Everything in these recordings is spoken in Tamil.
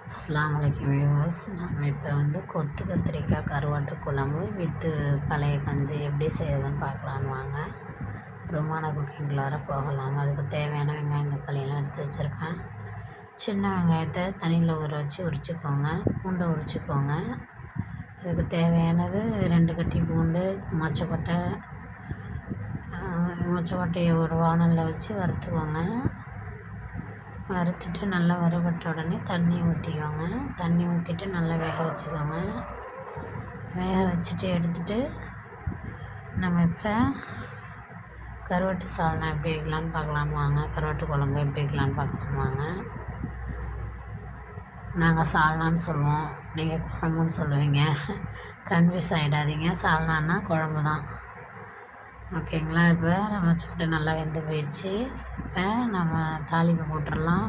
அஸ்ஸலாமு அலைக்கும் வியூவர்ஸ். நம்ம இப்போ கொத்து கத்திரிக்காய் கருவாட்டு குழம்பு வித்து பழைய கஞ்சி எப்படி செய்யுதுன்னு பார்க்கலான்னு வாங்க. ருமான குக்கிங்குள்ளார போகலாம். அதுக்கு தேவையான வெங்காயம் தக்காளியெல்லாம் எடுத்து வச்சுருக்கேன். சின்ன வெங்காயத்தை தண்ணியில் ஊற வச்சு உரிச்சுக்கோங்க. பூண்டை உரிச்சுக்கோங்க. அதுக்கு தேவையானது 2 கட்டி பூண்டு, மொச்சக்கொட்டையை ஒரு வானலில் வச்சு வறுத்துக்கோங்க. வறுத்துட்டு நல்லா வறுபட்ட உடனே தண்ணி ஊற்றிக்கோங்க. தண்ணி ஊற்றிட்டு நல்லா வேக வச்சுக்கோங்க. வேக வச்சுட்டு எடுத்துட்டு நம்ம இப்போ கருவாட்டு சால்னா எப்படி வைக்கலான்னு பார்க்கலான்னு வாங்க. கருவாட்டு குழம்பு எப்படி வைக்கலான்னு பார்க்கலான்னு வாங்க. நாங்கள் சால்னான்னு சொல்லுவோம், நீங்கள் குழம்புன்னு சொல்லுவீங்க. கன்ஃபியூஸ் ஆகிடாதீங்க. சால்னான்னா குழம்பு தான், ஓகேங்களா. இப்போ மொச்சக்கொட்டை நல்லா வெந்து போயிடுச்சு. இப்போ நம்ம தாளிப்பு போட்டுடலாம்.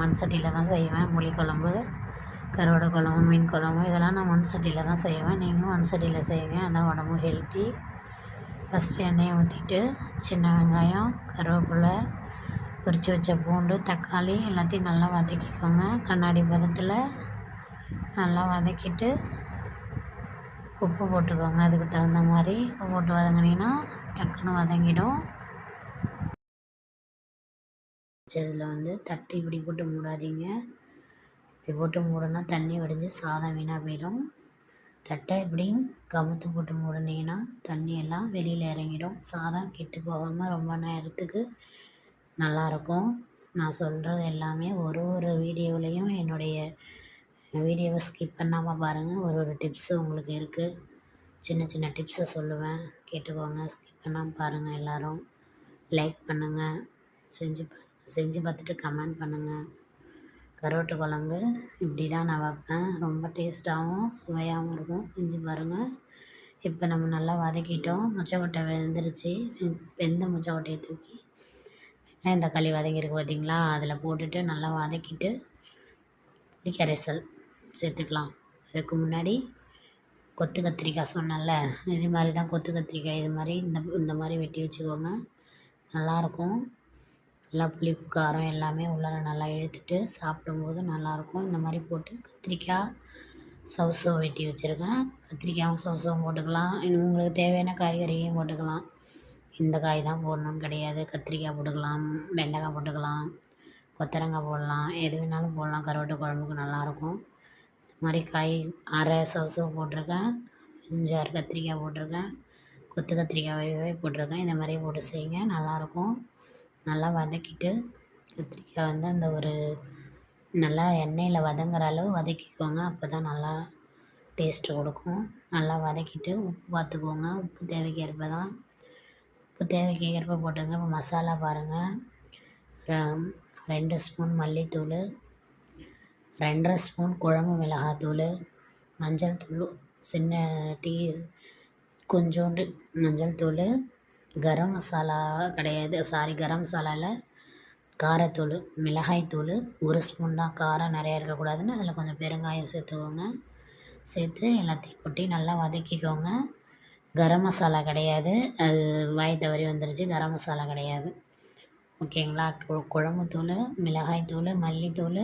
மண் சட்டியில் தான் செய்வேன். புளிக்குழம்பு, கருவாடு குழம்பு, மீன் குழம்பு இதெல்லாம் நான் மண் சட்டியில் தான் செய்வேன். நீங்களும் மண் சட்டியில் செய்யுங்க, அதான் உடம்பு ஹெல்த்தி. ஃபஸ்ட்டு எண்ணெயை ஊற்றிட்டு சின்ன வெங்காயம், கருவேப்பிலை, உரித்து வச்ச பூண்டு, தக்காளி எல்லாத்தையும் நல்லா வதக்கிக்கோங்க. கண்ணாடி பதத்தில் நல்லா வதக்கிட்டு உப்பு போட்டுக்கோங்க. அதுக்கு தகுந்த மாதிரி உப்பு போட்டு வதங்கினீங்கன்னா டக்குன்னு வதங்கிடும். இதில் தட்டு இப்படி போட்டு மூடாதீங்க. இப்படி போட்டு மூடனா தண்ணி வடிஞ்சு சாதம் வீணாக போயிடும். தட்டை இப்படியும் கமுத்து போட்டு மூடினீங்கன்னா தண்ணி எல்லாம் வெளியில் இறங்கிடும். சாதம் கெட்டு போகாமல் ரொம்ப நேரத்துக்கு நல்லாயிருக்கும். நான் சொல்கிறது எல்லாமே ஒரு வீடியோவிலையும் என்னுடைய வீடியோவை ஸ்கிப் பண்ணாமல் பாருங்கள். ஒரு டிப்ஸு உங்களுக்கு இருக்குது. சின்ன சின்ன டிப்ஸை சொல்லுவேன், கேட்டுக்கோங்க. ஸ்கிப் பண்ணாமல் பாருங்கள். எல்லோரும் லைக் பண்ணுங்கள், செஞ்சு பார்த்துட்டு கமெண்ட் பண்ணுங்கள். கருவாட்டு குழம்பு இப்படி தான் நான் வைப்பேன். ரொம்ப டேஸ்ட்டாகவும் சுவையாகவும் இருக்கும். செஞ்சு பாருங்கள். இப்போ நம்ம நல்லா வதக்கிட்டோம். மொச்சக்கொட்டை வெந்துருச்சு. வெந்த மொச்சக்கொட்டையை தூக்கி வெங்காயம் தக்காளி வதங்கியிருக்கு பார்த்தீங்களா, அதில் போட்டுட்டு நல்லா வதக்கிட்டு புளிக்கரைசல் சேர்த்துக்கலாம். அதுக்கு முன்னாடி கொத்து கத்திரிக்காய் சொன்னேன்ல, இது மாதிரி தான் கொத்து கத்திரிக்காய். இது மாதிரி இந்த மாதிரி வெட்டி வச்சுக்கோங்க. நல்லாயிருக்கும். நல்லா புளிப்பு காரம் எல்லாமே உள்ளார நல்லா இழுத்துட்டு சாப்பிடும்போது நல்லாயிருக்கும். இந்த மாதிரி போட்டு கத்திரிக்காய் சவுசோ வெட்டி வச்சுருக்கேன். கத்திரிக்காயும் சவுசவும் போட்டுக்கலாம். இன்னும் உங்களுக்கு தேவையான காய்கறியும் போட்டுக்கலாம். இந்த காய் தான் போடணுன்னு கிடையாது. கத்திரிக்காய் போட்டுக்கலாம், வெண்டைக்காய் போட்டுக்கலாம், கொத்தரங்காய் போடலாம், எது வேணாலும் போடலாம். கருவாட்டு குழம்புக்கு நல்லாயிருக்கும். இந்த மாதிரி காய் அரை சவுசோ போட்டிருக்கேன், 5-6 கத்திரிக்காய் போட்டிருக்கேன், கொத்து கத்திரிக்காய் போட்டிருக்கேன். இந்த மாதிரி போட்டு செய்யுங்க, நல்லாயிருக்கும். நல்லா வதக்கிட்டு கத்திரிக்காய் அந்த ஒரு நல்லா எண்ணெயில் வதங்குற அளவு வதக்கிக்கோங்க. அப்போ தான் நல்லா டேஸ்ட்டு கொடுக்கும். நல்லா வதக்கிட்டு உப்பு பார்த்துக்கோங்க. உப்பு தேவைக்கேற்ப தான், உப்பு தேவைக்கேற்ப போட்டுங்க. இப்போ மசாலா பாருங்கள். 2 ஸ்பூன் மல்லித்தூள், 2.5 ஸ்பூன் குழம்பு மிளகாத்தூள், மஞ்சள் தூள் சின்ன டீ கொஞ்சோண்டு மஞ்சள் தூள், கரம் மசாலா கிடையாது, கரம் மசாலாவில் காரத்தூள், மிளகாய்த்தூள் 1 ஸ்பூன் தான். காரம் நிறையா இருக்கக்கூடாதுன்னு அதில் கொஞ்சம் பெருங்காயம் சேர்த்துக்கோங்க. சேர்த்து எல்லாத்தையும் கொட்டி நல்லா வதக்கிக்கோங்க. கரம் மசாலா கிடையாது, அது வாய் தவறி வந்துருச்சு. கரம் மசாலா கிடையாது, ஓகேங்களா. குழம்புத்தூள், மிளகாய்த்தூள், மல்லித்தூள்,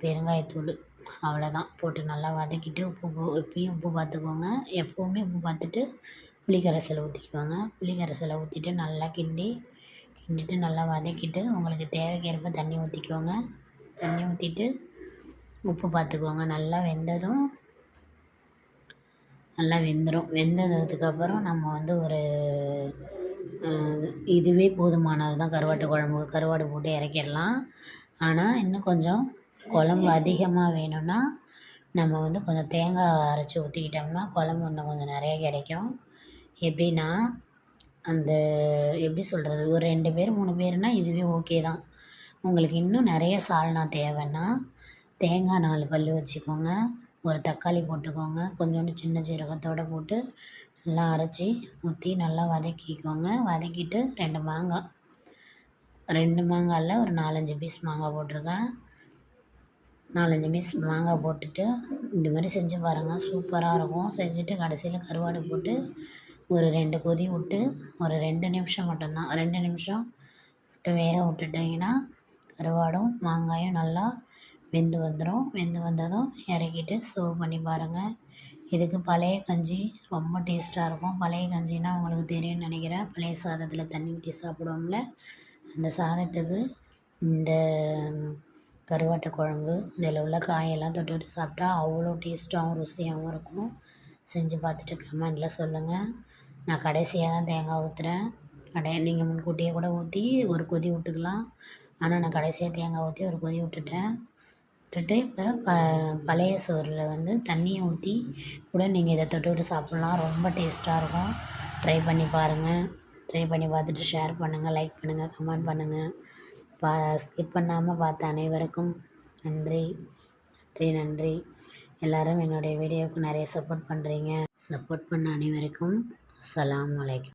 பெருங்காயத்தூள், அவ்வளோதான். போட்டு நல்லா வதக்கிட்டு இப்பயும் உப்பு பார்த்துக்கோங்க. எப்போவுமே உப்பு பார்த்துட்டு புளிக்கரைசலை ஊற்றிக்குவாங்க. புளிக்கரைசலை ஊற்றிட்டு நல்லா கிண்டிட்டு நல்லா வதக்கிட்டு உங்களுக்கு தேவைக்கேற்ப தண்ணி ஊற்றிக்கோங்க. தண்ணி ஊற்றிட்டு உப்பு பார்த்துக்கோங்க. நல்லா வெந்ததும் நல்லா வெந்ததுக்கப்புறம் நம்ம ஒரு இதுவே போதுமானது தான் கருவாட்டு குழம்புக்கு. கருவாடு போட்டு இறக்கிடலாம். ஆனால் இன்னும் கொஞ்சம் குழம்பு அதிகமாக வேணும்னா நம்ம கொஞ்சம் தேங்காய் அரைச்சி ஊற்றிக்கிட்டோம்னா குழம்பு இன்னும் கொஞ்சம் நிறைய கிடைக்கும். எப்படின்னா எப்படி சொல்கிறது, ஒரு 2 பேர் 3 பேர்னால் இதுவே ஓகே தான். உங்களுக்கு இன்னும் நிறைய சால்னா தேவைன்னா தேங்காய் 4 பல் வச்சுக்கோங்க. ஒரு தக்காளி போட்டுக்கோங்க. கொஞ்சோண்டு சின்ன சீரகத்தோடு போட்டு நல்லா அரைச்சி ஊற்றி நல்லா வதக்கிக்கோங்க. வதக்கிட்டு 2 மாங்காயில் ஒரு 4-5 பீஸ் மாங்காய் போட்டிருக்கேன். 4-5 பீஸ் மாங்காய் போட்டுட்டு இந்த மாதிரி செஞ்சு பாருங்கள், சூப்பராக இருக்கும். செஞ்சுட்டு கடைசியில் கருவாடு போட்டு ஒரு 2 கொதி விட்டு ஒரு 2 நிமிஷம் மட்டும்தான், 2 நிமிஷம் மட்டும் வேக விட்டுட்டிங்கன்னா கருவாடும் மாங்காயும் நல்லா வெந்து வந்துடும். வெந்து வந்ததும் இறக்கிட்டு சர்வ் பண்ணி பாருங்கள். இதுக்கு பழைய கஞ்சி ரொம்ப டேஸ்ட்டாக இருக்கும். பழைய கஞ்சின்னா உங்களுக்கு தெரியும்னு நினைக்கிறேன். பழைய சாதத்தில் தண்ணி ஊற்றி சாப்பிடுவோம்ல, அந்த சாதத்துக்கு இந்த கருவாட்டு குழம்பு இதில் உள்ள காயெல்லாம் தொட்டுக்கிட்டு சாப்பிட்டா அவ்வளோ டேஸ்ட்டாகவும் ருசியாகவும் இருக்கும். செஞ்சு பார்த்துட்டு கமெண்டில் சொல்லுங்கள். நான் கடைசியாக தான் தேங்காய் ஊற்றுறேன். நீங்கள் முன்கூட்டியே கூட ஊற்றி ஒரு கொதி விட்டுக்கலாம். ஆனால் நான் கடைசியாக தேங்காய் ஊற்றி ஒரு கொதி விட்டுட்டேன். விட்டுட்டு இப்போ பழைய சோறில் வந்து தண்ணியை ஊற்றி கூட நீங்கள் இதை தொட்டுக்கிட்டு சாப்பிட்லாம். ரொம்ப டேஸ்ட்டாக இருக்கும். ட்ரை பண்ணி பாருங்கள். ட்ரை பண்ணி பார்த்துட்டு ஷேர் பண்ணுங்கள், லைக் பண்ணுங்கள், கமெண்ட் பண்ணுங்கள். ஸ்கிப் பண்ணாமல் பார்த்த அனைவருக்கும் நன்றி நன்றி நன்றி. எல்லோரும் என்னுடைய வீடியோவுக்கு நிறைய சப்போர்ட் பண்ணுறீங்க. சப்போர்ட் பண்ண அனைவருக்கும் அஸ்ஸலாமு அலைக்கும்.